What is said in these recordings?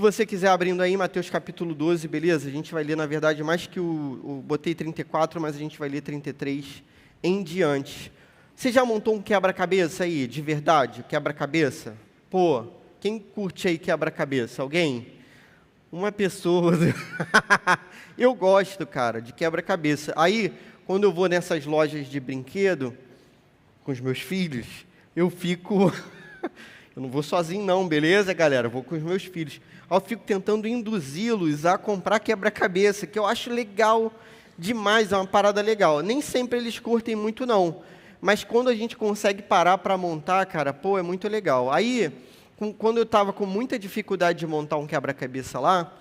Se você quiser abrindo aí, Mateus capítulo 12, beleza? A gente vai ler, na verdade, mais que botei 34, mas a gente vai ler 33 em diante. Você já montou um quebra-cabeça aí, de verdade? Quebra-cabeça? Pô, quem curte aí quebra-cabeça? Alguém? Uma pessoa. Eu gosto, cara, de quebra-cabeça. Aí, quando eu vou nessas lojas de brinquedo, com os meus filhos, eu fico... Eu não vou sozinho não, beleza, galera? Eu vou com os meus filhos. Aí eu fico tentando induzi-los a comprar quebra-cabeça, que eu acho legal demais, é uma parada legal. Nem sempre eles curtem muito, não. Mas quando a gente consegue parar para montar, cara, pô, é muito legal. Aí, quando eu estava com muita dificuldade de montar um quebra-cabeça lá,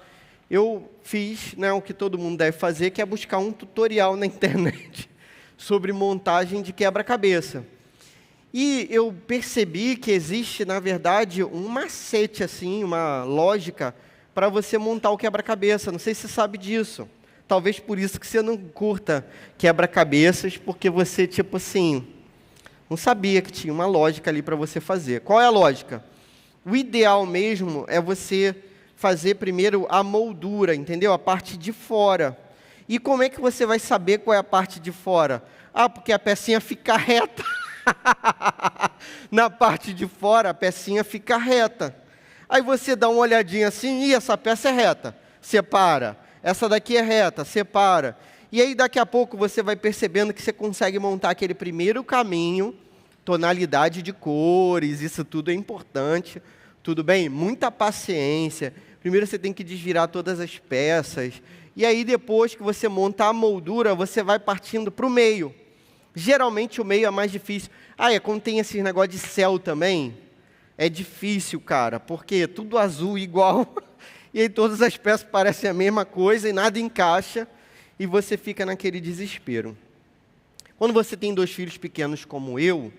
eu fiz, né, o que todo mundo deve fazer, que é buscar um tutorial na internet sobre montagem de quebra-cabeça. E eu percebi que existe, na verdade, um macete, assim, uma lógica para você montar o quebra-cabeça. Não sei se você sabe disso. Talvez por isso que você não curta quebra-cabeças, porque você, tipo assim, não sabia que tinha uma lógica ali para você fazer. Qual é a lógica? O ideal mesmo é você fazer primeiro a moldura, entendeu? A parte de fora. E como é que você vai saber qual é a parte de fora? Ah, porque a pecinha fica reta. Na parte de fora, a pecinha fica reta. Aí você dá uma olhadinha assim, e essa peça é reta, separa. Essa daqui é reta, separa. E aí daqui a pouco você vai percebendo que você consegue montar aquele primeiro caminho, tonalidade de cores, isso tudo é importante. Tudo bem? Muita paciência. Primeiro você tem que desvirar todas as peças. E aí depois que você montar a moldura, você vai partindo para o meio. Geralmente o meio é mais difícil. Quando tem esse negócio de céu também, é difícil, cara, porque tudo azul igual, e aí todas as peças parecem a mesma coisa e nada encaixa, e você fica naquele desespero. Quando você tem 2 filhos pequenos como eu,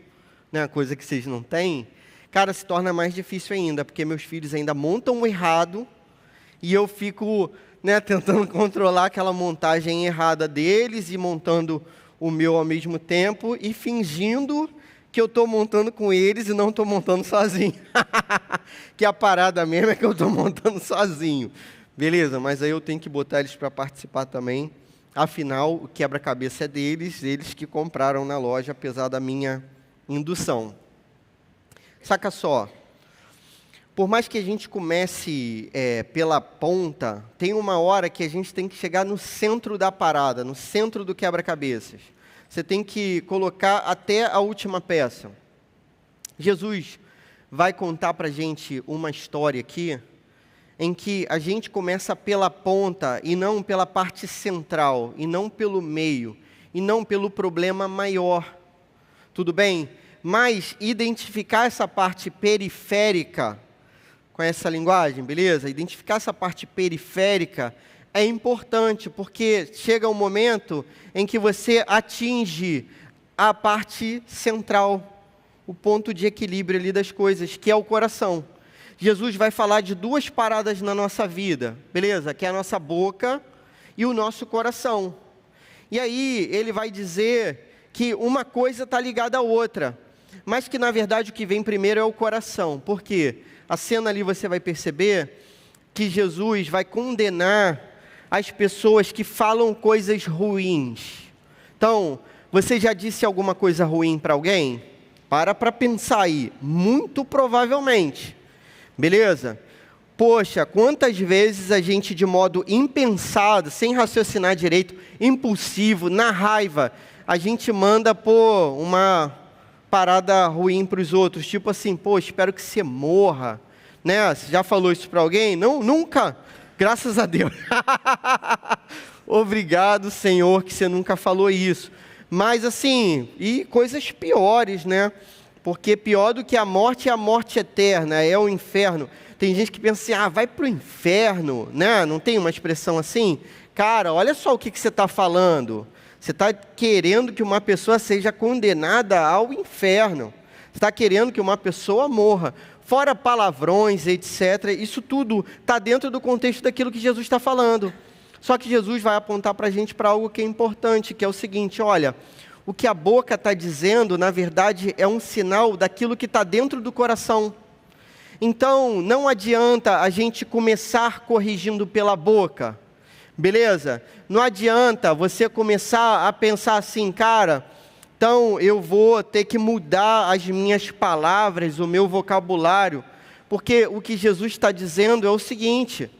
né, coisa que vocês não têm, cara, se torna mais difícil ainda, porque meus filhos ainda montam errado, e eu fico, né, tentando controlar aquela montagem errada deles, e montando o meu ao mesmo tempo, e fingindo que eu estou montando com eles e não estou montando sozinho. Que a parada mesmo é que eu estou montando sozinho. Beleza, mas aí eu tenho que botar eles para participar também. Afinal, o quebra-cabeça é deles, eles que compraram na loja, apesar da minha indução. Saca só, por mais que a gente comece pela ponta, tem uma hora que a gente tem que chegar no centro da parada, no centro do quebra-cabeças. Você tem que colocar até a última peça. Jesus vai contar para a gente uma história aqui, em que a gente começa pela ponta e não pela parte central, e não pelo meio, e não pelo problema maior. Tudo bem? Mas identificar essa parte periférica, com essa linguagem, beleza? Identificar essa parte periférica é importante, porque chega um momento em que você atinge a parte central, o ponto de equilíbrio ali das coisas, que é o coração. Jesus vai falar de 2 paradas na nossa vida, beleza? Que é a nossa boca e o nosso coração. E aí ele vai dizer que uma coisa está ligada à outra, mas que na verdade o que vem primeiro é o coração. Por quê? A cena ali você vai perceber que Jesus vai condenar as pessoas que falam coisas ruins. Então, você já disse alguma coisa ruim para alguém? Para pensar aí. Muito provavelmente. Beleza? Poxa, quantas vezes a gente, de modo impensado, sem raciocinar direito, impulsivo, na raiva, a gente manda uma parada ruim para os outros, tipo assim, espero que você morra, né? Você já falou isso para alguém? Não, nunca, graças a Deus. Obrigado, Senhor, que você nunca falou isso. Mas assim, e coisas piores, né? Porque pior do que a morte é a morte eterna, é o inferno. Tem gente que pensa assim, vai para o inferno, né? Não tem uma expressão assim? Cara, olha só o que você está falando. Você está querendo que uma pessoa seja condenada ao inferno. Você está querendo que uma pessoa morra. Fora palavrões, etc. Isso tudo está dentro do contexto daquilo que Jesus está falando. Só que Jesus vai apontar para a gente para algo que é importante, que é o seguinte, olha, o que a boca está dizendo, na verdade, é um sinal daquilo que está dentro do coração. Então, não adianta a gente começar corrigindo pela boca, beleza? Não adianta você começar a pensar assim, cara, então eu vou ter que mudar as minhas palavras, o meu vocabulário, porque o que Jesus está dizendo é o seguinte: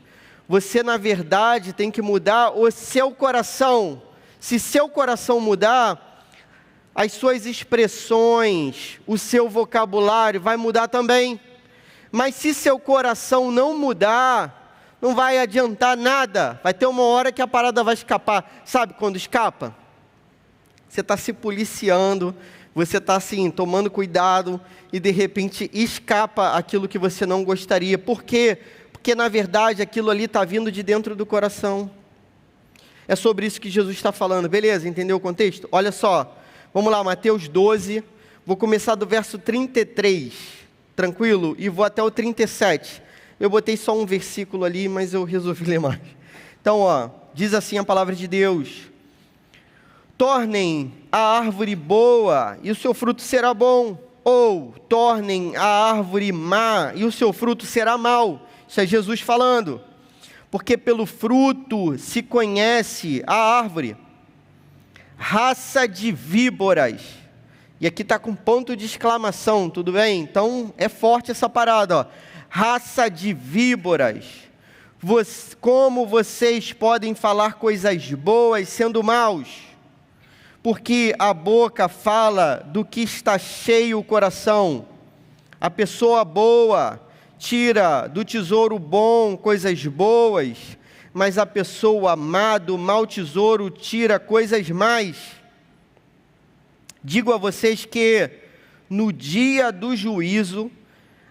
você, na verdade, tem que mudar o seu coração. Se seu coração mudar, as suas expressões, o seu vocabulário vai mudar também. Mas se seu coração não mudar, não vai adiantar nada. Vai ter uma hora que a parada vai escapar. Sabe quando escapa? Você está se policiando, você está assim, tomando cuidado, e de repente escapa aquilo que você não gostaria. Por quê? Porque na verdade aquilo ali está vindo de dentro do coração. É sobre isso que Jesus está falando. Beleza? Entendeu o contexto? Olha só. Vamos lá, Mateus 12. Vou começar do verso 33. Tranquilo? E vou até o 37. Eu botei só um versículo ali, mas eu resolvi ler mais. Então, diz assim a palavra de Deus: tornem a árvore boa, e o seu fruto será bom. Ou tornem a árvore má, e o seu fruto será mau. Isso é Jesus falando. Porque pelo fruto se conhece a árvore. Raça de víboras. E aqui está com ponto de exclamação, tudo bem? Então é forte essa parada, ó. Raça de víboras. Como vocês podem falar coisas boas sendo maus? Porque a boca fala do que está cheio o coração. A pessoa boa tira do tesouro bom coisas boas, mas a pessoa má do mau tesouro tira coisas más. Digo a vocês que no dia do juízo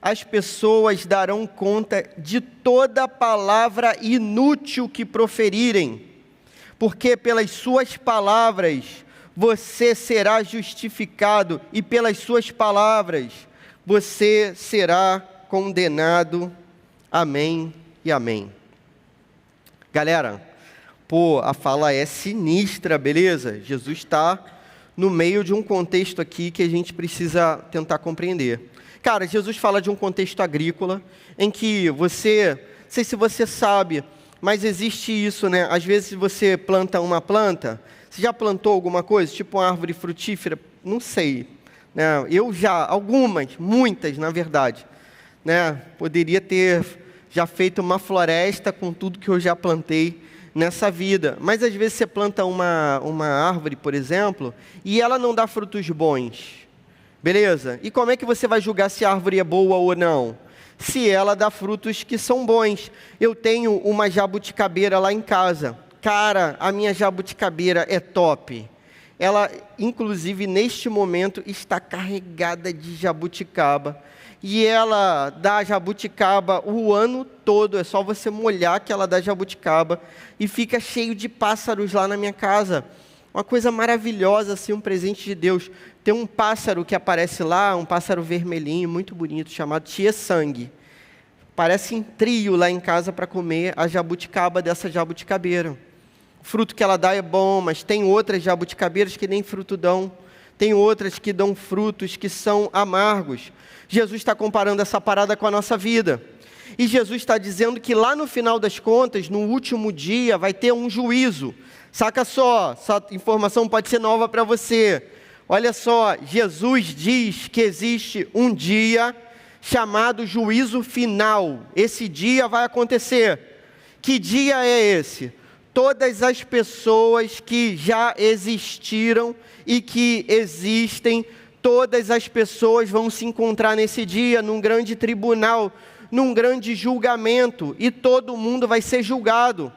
as pessoas darão conta de toda palavra inútil que proferirem, porque pelas suas palavras você será justificado e pelas suas palavras você será condenado. Amém e amém. Galera, a fala é sinistra, beleza? Jesus está no meio de um contexto aqui que a gente precisa tentar compreender. Cara, Jesus fala de um contexto agrícola, em que não sei se você sabe, mas existe isso, né? Às vezes você planta uma planta, você já plantou alguma coisa, tipo uma árvore frutífera? Não sei, né? Eu já, muitas na verdade, né? Poderia ter já feito uma floresta com tudo que eu já plantei nessa vida, mas às vezes você planta uma árvore, por exemplo, e ela não dá frutos bons, beleza? E como é que você vai julgar se a árvore é boa ou não? Se ela dá frutos que são bons. Eu tenho uma jabuticabeira lá em casa. Cara, a minha jabuticabeira é top. Ela, inclusive, neste momento, está carregada de jabuticaba. E ela dá jabuticaba o ano todo, é só você molhar que ela dá jabuticaba, e fica cheio de pássaros lá na minha casa. Uma coisa maravilhosa, assim, um presente de Deus. Tem um pássaro que aparece lá, um pássaro vermelhinho, muito bonito, chamado tia-sangue. Parece em trio lá em casa para comer a jabuticaba dessa jabuticabeira. O fruto que ela dá é bom, mas tem outras jabuticabeiras que nem fruto dão. Tem outras que dão frutos que são amargos. Jesus está comparando essa parada com a nossa vida. E Jesus está dizendo que lá no final das contas, no último dia, vai ter um juízo. Saca só, essa informação pode ser nova para você. Olha só, Jesus diz que existe um dia chamado juízo final. Esse dia vai acontecer. Que dia é esse? Todas as pessoas que já existiram e que existem, todas as pessoas vão se encontrar nesse dia, num grande tribunal, num grande julgamento, e todo mundo vai ser julgado.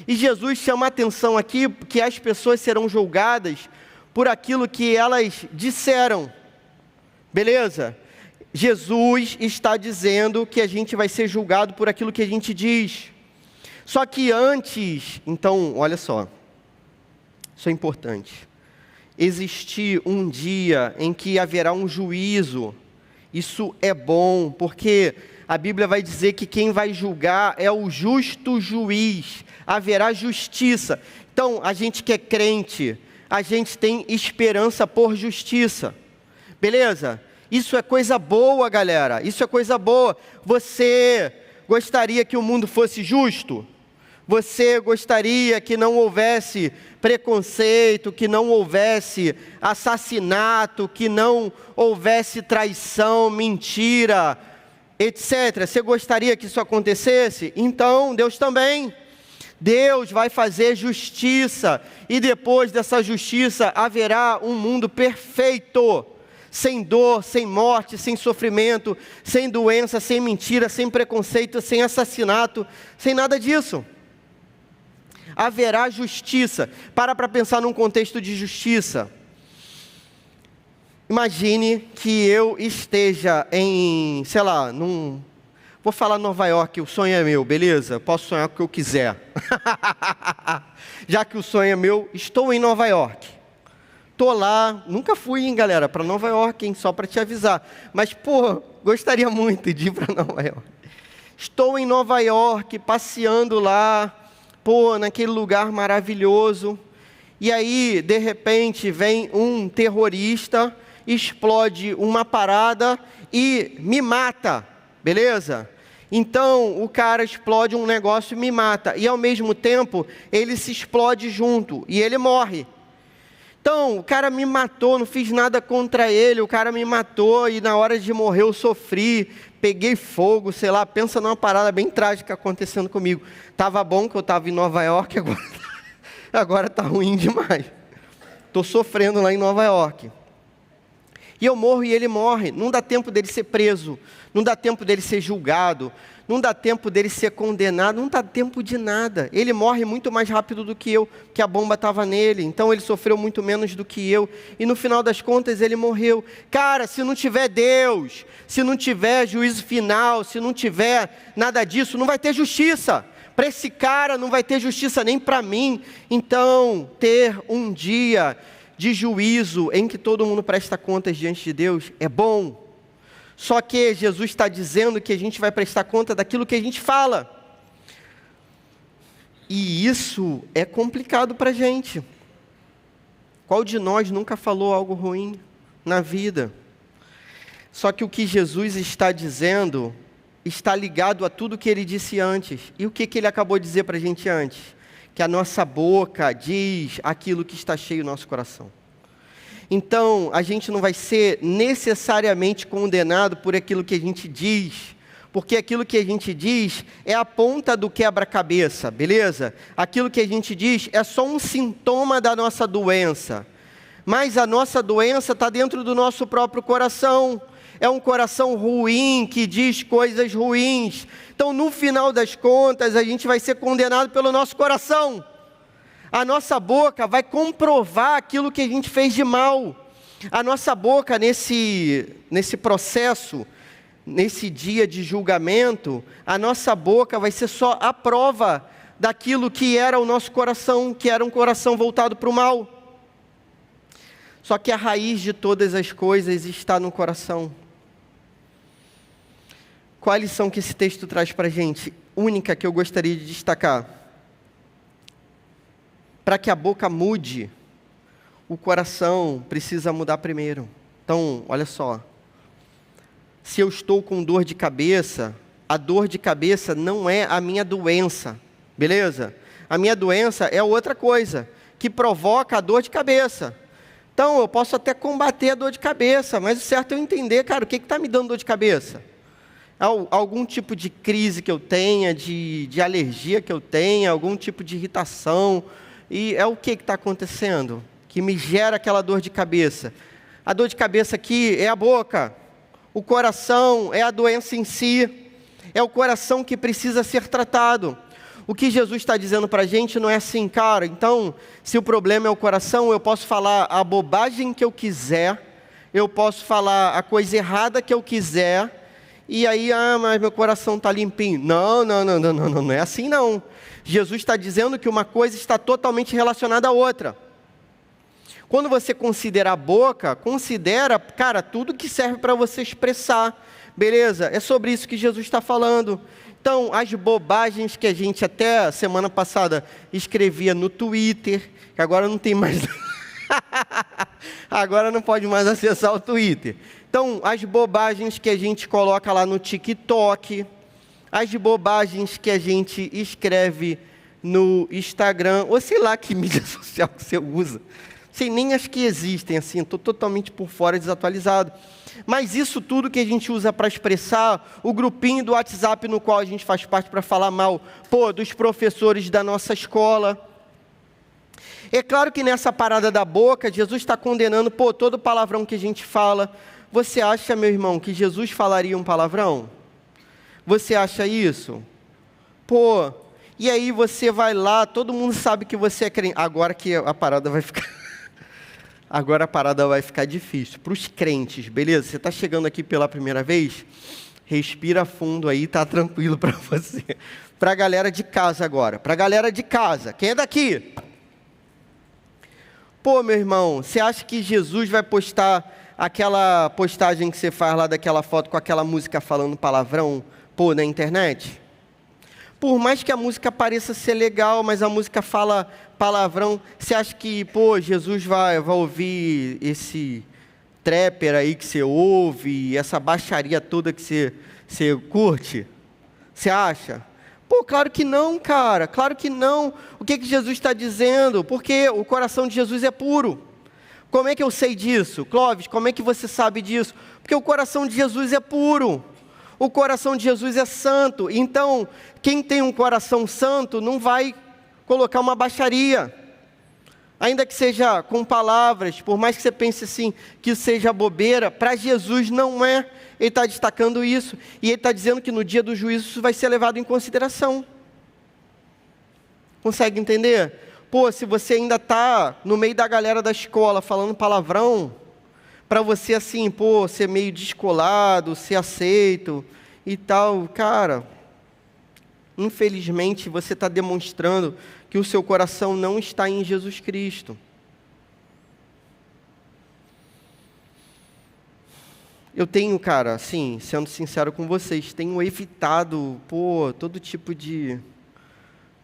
E Jesus chama a atenção aqui que as pessoas serão julgadas por aquilo que elas disseram. Beleza? Jesus está dizendo que a gente vai ser julgado por aquilo que a gente diz. Só que antes, então, olha só, isso é importante. Existir um dia em que haverá um juízo, isso é bom, porque a Bíblia vai dizer que quem vai julgar é o justo juiz, haverá justiça. Então, a gente que é crente, a gente tem esperança por justiça, beleza? Isso é coisa boa, galera. Isso é coisa boa. Você gostaria que o mundo fosse justo? Você gostaria que não houvesse preconceito, que não houvesse assassinato, que não houvesse traição, mentira, etc. Você gostaria que isso acontecesse? Então, Deus também. Deus vai fazer justiça, e depois dessa justiça haverá um mundo perfeito, sem dor, sem morte, sem sofrimento, sem doença, sem mentira, sem preconceito, sem assassinato, sem nada disso. Haverá justiça. Para pensar num contexto de justiça. Imagine que eu esteja em, sei lá, vou falar Nova York, o sonho é meu, beleza? Posso sonhar o que eu quiser. Já que o sonho é meu, estou em Nova York. Estou lá, nunca fui, hein, galera, para Nova York, hein, só para te avisar. Mas, pô, gostaria muito de ir para Nova York. Estou em Nova York, passeando lá, pô, naquele lugar maravilhoso. E aí, de repente, vem um terrorista, explode uma parada e me mata. Beleza? Então, o cara explode um negócio e me mata. E, ao mesmo tempo, ele se explode junto. E ele morre. Então, o cara me matou, não fiz nada contra ele. O cara me matou e, na hora de morrer, eu sofri. Peguei fogo, sei lá. Pensa numa parada bem trágica acontecendo comigo. Tava bom que eu estava em Nova York, agora tá ruim demais. Estou sofrendo lá em Nova York. E eu morro e ele morre. Não dá tempo dele ser preso. Não dá tempo dele ser julgado. Não dá tempo dele ser condenado. Não dá tempo de nada. Ele morre muito mais rápido do que eu, que a bomba estava nele. Então ele sofreu muito menos do que eu. E no final das contas ele morreu. Cara, se não tiver Deus, se não tiver juízo final, se não tiver nada disso, não vai ter justiça. Para esse cara não vai ter justiça nem para mim. Então, ter um dia de juízo em que todo mundo presta contas diante de Deus é bom. Só que Jesus está dizendo que a gente vai prestar conta daquilo que a gente fala. E isso é complicado para a gente. Qual de nós nunca falou algo ruim na vida? Só que o que Jesus está dizendo está ligado a tudo que ele disse antes. E o que ele acabou de dizer para a gente antes? Que a nossa boca diz aquilo que está cheio no nosso coração. Então, a gente não vai ser necessariamente condenado por aquilo que a gente diz, porque aquilo que a gente diz é a ponta do quebra-cabeça, beleza? Aquilo que a gente diz é só um sintoma da nossa doença, mas a nossa doença está dentro do nosso próprio coração. É um coração ruim, que diz coisas ruins. Então, no final das contas, a gente vai ser condenado pelo nosso coração. A nossa boca vai comprovar aquilo que a gente fez de mal. A nossa boca, nesse processo, nesse dia de julgamento, a nossa boca vai ser só a prova daquilo que era o nosso coração, que era um coração voltado para o mal. Só que a raiz de todas as coisas está no coração. Qual a lição que esse texto traz para a gente? Única que eu gostaria de destacar. Para que a boca mude, o coração precisa mudar primeiro. Então, olha só. Se eu estou com dor de cabeça, a dor de cabeça não é a minha doença, beleza? A minha doença é outra coisa, que provoca a dor de cabeça. Então, eu posso até combater a dor de cabeça, mas o certo é eu entender, cara, o que está me dando dor de cabeça? Algum tipo de crise que eu tenha, de alergia que eu tenha, algum tipo de irritação. E é o que está acontecendo que me gera aquela dor de cabeça? A dor de cabeça aqui é a boca. O coração é a doença em si. É o coração que precisa ser tratado. O que Jesus está dizendo para a gente não é assim, cara, então, se o problema é o coração, eu posso falar a bobagem que eu quiser, eu posso falar a coisa errada que eu quiser, e aí, mas meu coração está limpinho. Não é assim não. Jesus está dizendo que uma coisa está totalmente relacionada à outra. Quando você considera a boca, considera, cara, tudo que serve para você expressar. Beleza? É sobre isso que Jesus está falando. Então, as bobagens que a gente até semana passada escrevia no Twitter, que agora não tem mais... Agora não pode mais acessar o Twitter. Então, as bobagens que a gente coloca lá no TikTok, as bobagens que a gente escreve no Instagram, ou sei lá que mídia social que você usa. Sei nem as que existem, assim, estou totalmente por fora, desatualizado. Mas isso tudo que a gente usa para expressar, o grupinho do WhatsApp no qual a gente faz parte para falar mal, dos professores da nossa escola. É claro que nessa parada da boca, Jesus está condenando, todo palavrão que a gente fala. Você acha, meu irmão, que Jesus falaria um palavrão? Você acha isso? E aí você vai lá, todo mundo sabe que você é crente. Agora que a parada vai ficar... Agora a parada vai ficar difícil. Para os crentes, beleza? Você está chegando aqui pela primeira vez? Respira fundo aí, tá tranquilo para você. Para a galera de casa agora. Para a galera de casa. Quem é daqui? Meu irmão, você acha que Jesus vai postar aquela postagem que você faz lá daquela foto com aquela música falando palavrão, na internet? Por mais que a música pareça ser legal, mas a música fala palavrão, você acha que, Jesus vai ouvir esse trapper aí que você ouve, essa baixaria toda que você curte? Você acha? Claro que não, cara, claro que não. O que Jesus está dizendo? Porque o coração de Jesus é puro. Como é que eu sei disso? Clóvis, como é que você sabe disso? Porque o coração de Jesus é puro. O coração de Jesus é santo. Então, quem tem um coração santo não vai colocar uma baixaria. Ainda que seja com palavras, por mais que você pense assim, que seja bobeira, para Jesus não é. Ele está destacando isso. E ele está dizendo que no dia do juízo isso vai ser levado em consideração. Consegue entender? Se você ainda está no meio da galera da escola falando palavrão, para você assim, ser meio descolado, ser aceito e tal, cara, infelizmente você está demonstrando que o seu coração não está em Jesus Cristo. Eu tenho, cara, assim, sendo sincero com vocês, tenho evitado, todo tipo de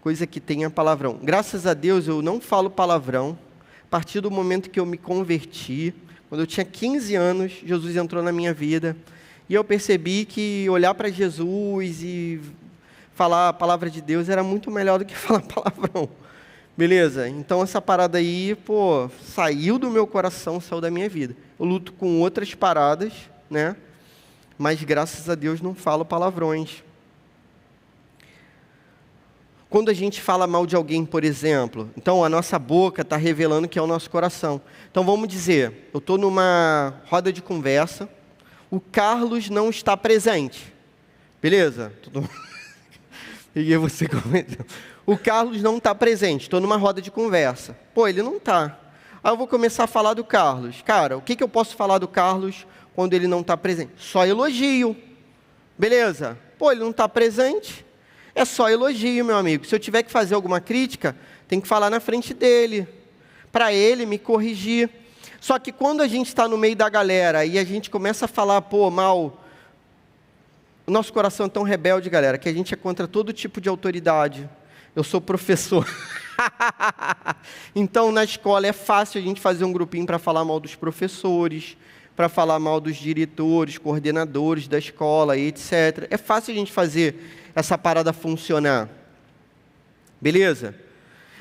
coisa que tenha palavrão. Graças a Deus eu não falo palavrão. A partir do momento que eu me converti, quando eu tinha 15 anos, Jesus entrou na minha vida. E eu percebi que olhar para Jesus e falar a palavra de Deus era muito melhor do que falar palavrão. Beleza? Então essa parada aí, saiu do meu coração, saiu da minha vida. Eu luto com outras paradas, né? Mas graças a Deus não falo palavrões. Quando a gente fala mal de alguém, por exemplo, então a nossa boca está revelando que é o nosso coração. Então vamos dizer, eu estou numa roda de conversa, o Carlos não está presente. Beleza? E você comentou. O Carlos não está presente, estou numa roda de conversa. Ele não está. Aí eu vou começar a falar do Carlos. Cara, o que eu posso falar do Carlos quando ele não está presente? Só elogio. Beleza? Ele não está presente. É só elogio, meu amigo. Se eu tiver que fazer alguma crítica, tem que falar na frente dele, para ele me corrigir. Só que quando a gente está no meio da galera e a gente começa a falar, mal, o nosso coração é tão rebelde, galera, que a gente é contra todo tipo de autoridade. Eu sou professor. Então, na escola é fácil a gente fazer um grupinho para falar mal dos professores, para falar mal dos diretores, coordenadores da escola, etc. É fácil a gente fazer essa parada funcionar. Beleza?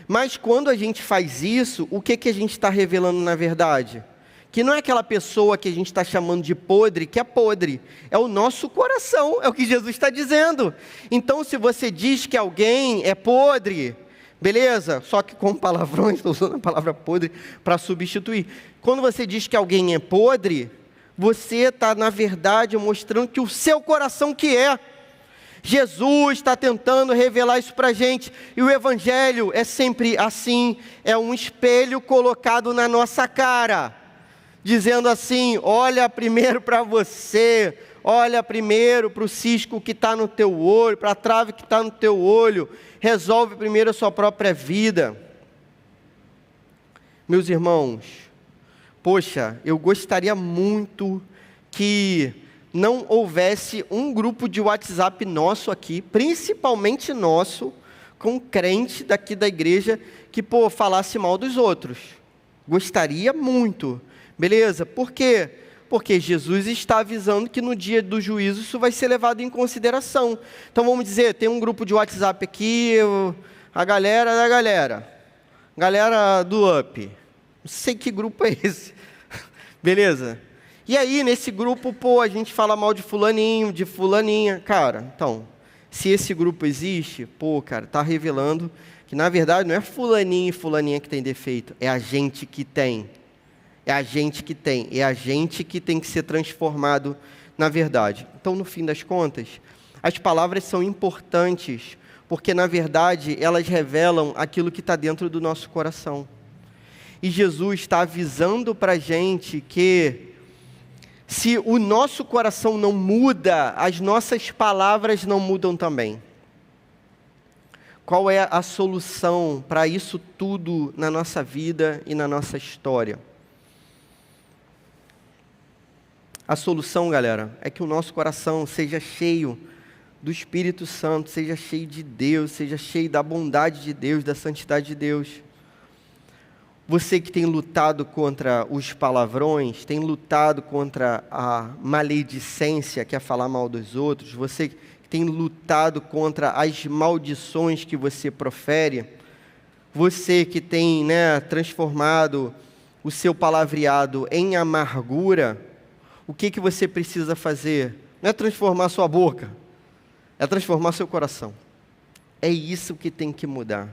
Mas quando a gente faz isso, o que a gente está revelando na verdade? Que não é aquela pessoa que a gente está chamando de podre, que é podre. É o nosso coração, é o que Jesus está dizendo. Então, se você diz que alguém é podre, beleza? Só que com palavrões, estou usando a palavra podre para substituir. Quando você diz que alguém é podre, você está, na verdade, mostrando que o seu coração que é. Jesus está tentando revelar isso para a gente. E o Evangelho é sempre assim, é um espelho colocado na nossa cara. Dizendo assim, olha primeiro para você, olha primeiro para o cisco que está no teu olho, para a trave que está no teu olho, resolve primeiro a sua própria vida. Meus irmãos, eu gostaria muito que não houvesse um grupo de WhatsApp nosso aqui, principalmente nosso, com crente daqui da igreja, que falasse mal dos outros. Gostaria muito. Beleza? Por quê? Porque Jesus está avisando que no dia do juízo isso vai ser levado em consideração. Então vamos dizer, tem um grupo de WhatsApp aqui, a galera da galera do Up. Não sei que grupo é esse. Beleza? E aí, nesse grupo, pô, a gente fala mal de fulaninho, de fulaninha. Cara, então, se esse grupo existe, pô, cara, tá revelando que, na verdade, não é fulaninho e fulaninha que tem defeito, é a gente que tem. É a gente que tem. É a gente que tem que ser transformado na verdade. Então, no fim das contas, as palavras são importantes, porque, na verdade, elas revelam aquilo que está dentro do nosso coração. E Jesus está avisando para a gente que, se o nosso coração não muda, as nossas palavras não mudam também. Qual é a solução para isso tudo na nossa vida e na nossa história? A solução, galera, é que o nosso coração seja cheio do Espírito Santo, seja cheio de Deus, seja cheio da bondade de Deus, da santidade de Deus. Você que tem lutado contra os palavrões, tem lutado contra a maledicência, que é falar mal dos outros, você que tem lutado contra as maldições que você profere, você que tem, transformado o seu palavreado em amargura, o que você precisa fazer? Não é transformar sua boca, é transformar seu coração. É isso que tem que mudar.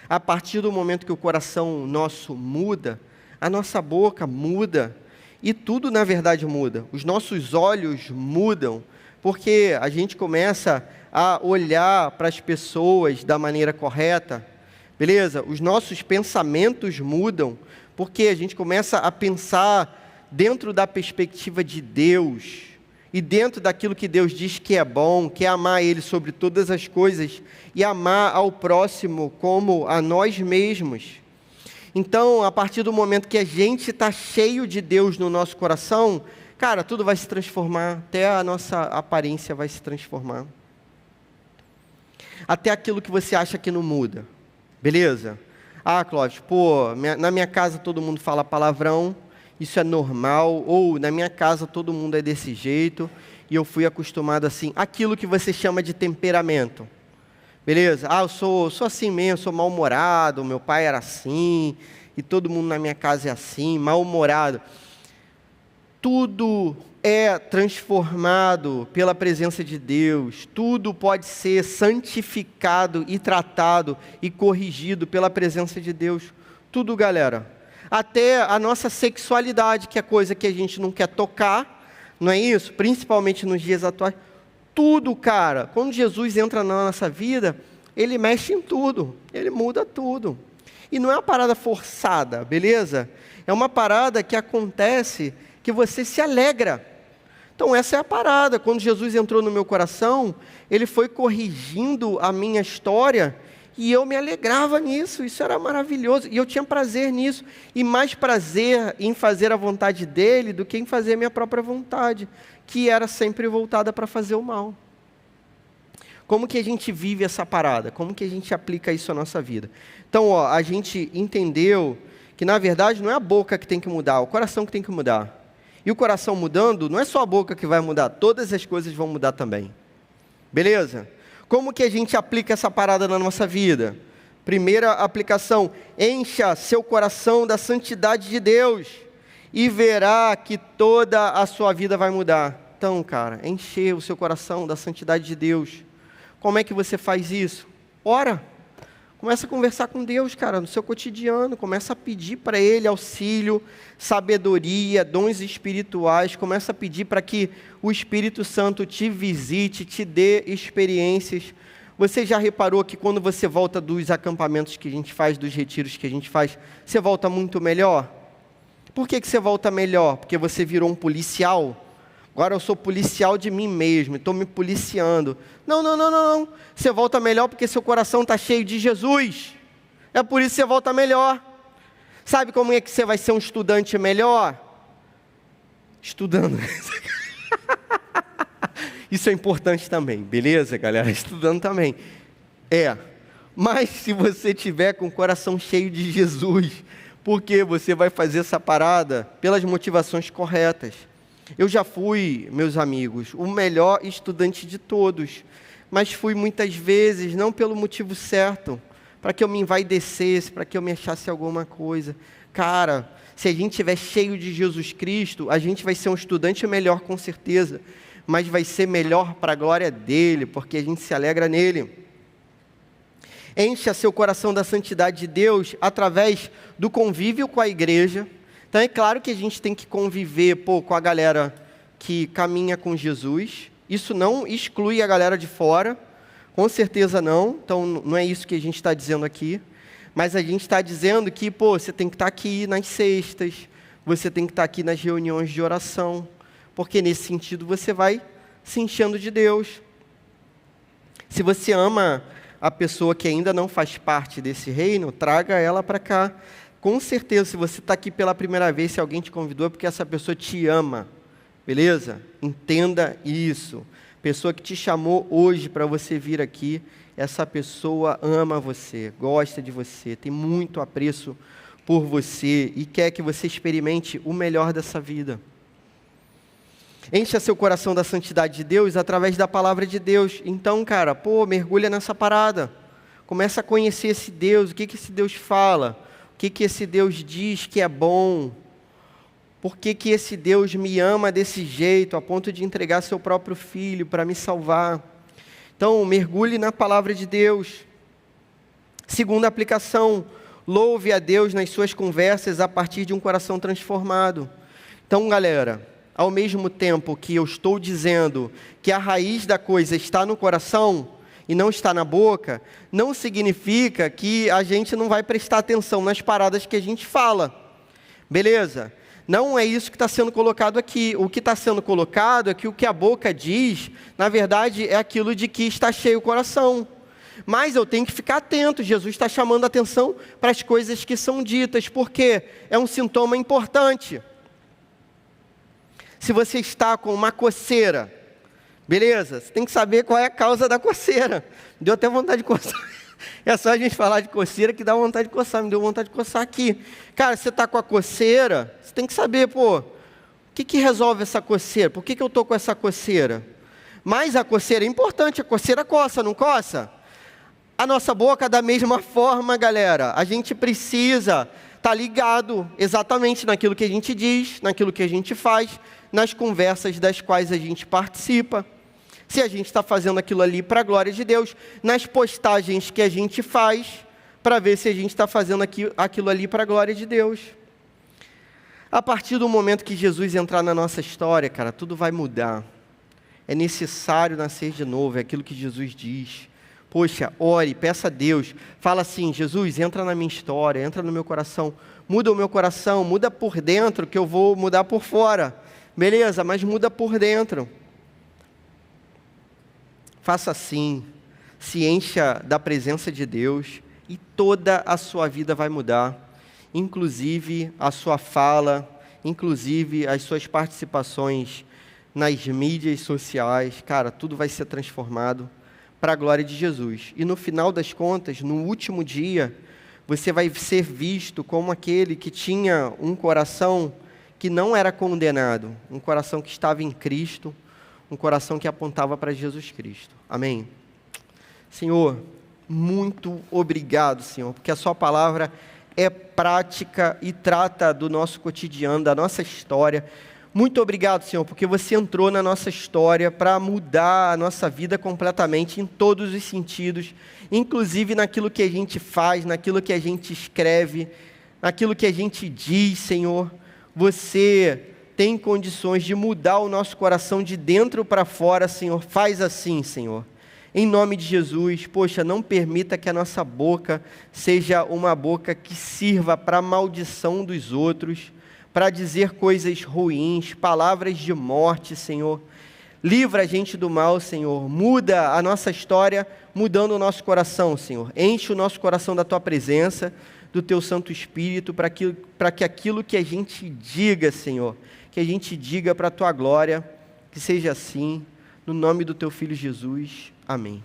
A partir do momento que o coração nosso muda, a nossa boca muda, e tudo na verdade muda. Os nossos olhos mudam, porque a gente começa a olhar para as pessoas da maneira correta, beleza? Os nossos pensamentos mudam, porque a gente começa a pensar dentro da perspectiva de Deus, e dentro daquilo que Deus diz que é bom, que é amar Ele sobre todas as coisas, e amar ao próximo como a nós mesmos. Então, a partir do momento que a gente está cheio de Deus no nosso coração, cara, tudo vai se transformar, até a nossa aparência vai se transformar. Até aquilo que você acha que não muda, beleza? Ah, Clóvis, pô, na minha casa todo mundo fala palavrão, isso é normal, ou na minha casa todo mundo é desse jeito, e eu fui acostumado assim. Aquilo que você chama de temperamento, beleza? Ah, eu sou assim mesmo, sou mal-humorado, meu pai era assim, e todo mundo na minha casa é assim, mal-humorado. Tudo é transformado pela presença de Deus, tudo pode ser santificado e tratado e corrigido pela presença de Deus. Tudo, galera. Até a nossa sexualidade, que é coisa que a gente não quer tocar, não é isso? Principalmente nos dias atuais. Tudo, cara, quando Jesus entra na nossa vida, Ele mexe em tudo, Ele muda tudo. E não é uma parada forçada, beleza? É uma parada que acontece, que você se alegra. Então essa é a parada. Quando Jesus entrou no meu coração, Ele foi corrigindo a minha história, e eu me alegrava nisso, isso era maravilhoso, e eu tinha prazer nisso, e mais prazer em fazer a vontade dEle do que em fazer a minha própria vontade, que era sempre voltada para fazer o mal. Como que a gente vive essa parada? Como que a gente aplica isso à nossa vida? Então, a gente entendeu que, na verdade, não é a boca que tem que mudar, é o coração que tem que mudar. E o coração mudando, não é só a boca que vai mudar, todas as coisas vão mudar também. Beleza? Como que a gente aplica essa parada na nossa vida? Primeira aplicação, encha seu coração da santidade de Deus e verá que toda a sua vida vai mudar. Então, cara, encher o seu coração da santidade de Deus. Como é que você faz isso? Ora. Começa a conversar com Deus, cara, no seu cotidiano. Começa a pedir para Ele auxílio, sabedoria, dons espirituais. Começa a pedir para que o Espírito Santo te visite, te dê experiências. Você já reparou que quando você volta dos acampamentos que a gente faz, dos retiros que a gente faz, você volta muito melhor? Por que você volta melhor? Porque você virou um policial? Agora eu sou policial de mim mesmo, estou me policiando. Não. Você volta melhor porque seu coração está cheio de Jesus. É por isso que você volta melhor. Sabe como é que você vai ser um estudante melhor? Estudando. Isso é importante também, beleza, galera? Estudando também. Mas se você tiver com o coração cheio de Jesus, Porque você vai fazer essa parada pelas motivações corretas. Eu já fui, meus amigos, o melhor estudante de todos, mas fui muitas vezes não pelo motivo certo, para que eu me envaidecesse, para que eu me achasse alguma coisa. Cara, se a gente estiver cheio de Jesus Cristo, a gente vai ser um estudante melhor com certeza, mas vai ser melhor para a glória dele, porque a gente se alegra nele. Encha seu coração da santidade de Deus através do convívio com a igreja. Então é claro que a gente tem que conviver com a galera que caminha com Jesus. Isso não exclui a galera de fora, com certeza não. Então não é isso que a gente está dizendo aqui. Mas a gente está dizendo que você tem que estar aqui nas sextas, você tem que estar aqui nas reuniões de oração, porque nesse sentido você vai se enchendo de Deus. Se você ama a pessoa que ainda não faz parte desse reino, traga ela para cá. Com certeza, se você está aqui pela primeira vez, se alguém te convidou, é porque essa pessoa te ama, beleza? Entenda isso. Pessoa que te chamou hoje para você vir aqui, essa pessoa ama você, gosta de você, tem muito apreço por você e quer que você experimente o melhor dessa vida. Encha seu coração da santidade de Deus através da palavra de Deus. Então, cara, mergulha nessa parada. Começa a conhecer esse Deus, o que esse Deus fala, o que esse Deus diz que é bom, por que esse Deus me ama desse jeito, a ponto de entregar seu próprio filho para me salvar. Então, mergulhe na palavra de Deus. Segunda aplicação, louve a Deus nas suas conversas a partir de um coração transformado. Então, galera, ao mesmo tempo que eu estou dizendo que a raiz da coisa está no coração e não está na boca, não significa que a gente não vai prestar atenção nas paradas que a gente fala. Beleza? Não é isso que está sendo colocado aqui. O que está sendo colocado é que o que a boca diz, na verdade, é aquilo de que está cheio o coração. Mas eu tenho que ficar atento. Jesus está chamando a atenção para as coisas que são ditas, porque é um sintoma importante. Se você está com uma coceira, beleza? Você tem que saber qual é a causa da coceira. Deu até vontade de coçar. É só a gente falar de coceira que dá vontade de coçar. Me deu vontade de coçar aqui. Cara, você está com a coceira, você tem que saber, o que resolve essa coceira? Por que eu estou com essa coceira? Mas a coceira é importante, a coceira coça, não coça? A nossa boca, da mesma forma, galera, a gente precisa estar ligado exatamente naquilo que a gente diz, naquilo que a gente faz, nas conversas das quais a gente participa. Se a gente está fazendo aquilo ali para a glória de Deus, nas postagens que a gente faz, para ver se a gente está fazendo aquilo ali para a glória de Deus. A partir do momento que Jesus entrar na nossa história, cara, tudo vai mudar. É necessário nascer de novo, é aquilo que Jesus diz. Poxa, ore, peça a Deus, fala assim: Jesus, entra na minha história, entra no meu coração, muda o meu coração, muda por dentro, que eu vou mudar por fora. Beleza, mas muda por dentro. Faça assim, se encha da presença de Deus e toda a sua vida vai mudar, inclusive a sua fala, inclusive as suas participações nas mídias sociais. Cara, tudo vai ser transformado para a glória de Jesus. E no final das contas, no último dia, você vai ser visto como aquele que tinha um coração que não era condenado, um coração que estava em Cristo, um coração que apontava para Jesus Cristo. Amém? Senhor, muito obrigado, Senhor, porque a sua palavra é prática e trata do nosso cotidiano, da nossa história. Muito obrigado, Senhor, porque você entrou na nossa história para mudar a nossa vida completamente, em todos os sentidos, inclusive naquilo que a gente faz, naquilo que a gente escreve, naquilo que a gente diz, Senhor. Você tem condições de mudar o nosso coração de dentro para fora, Senhor. Faz assim, Senhor. Em nome de Jesus, poxa, não permita que a nossa boca seja uma boca que sirva para a maldição dos outros, para dizer coisas ruins, palavras de morte, Senhor. Livra a gente do mal, Senhor. Muda a nossa história, mudando o nosso coração, Senhor. Enche o nosso coração da Tua presença, do Teu Santo Espírito, para que aquilo que a gente diga, Senhor, que a gente diga para a Tua glória, que seja assim, no nome do Teu Filho Jesus. Amém.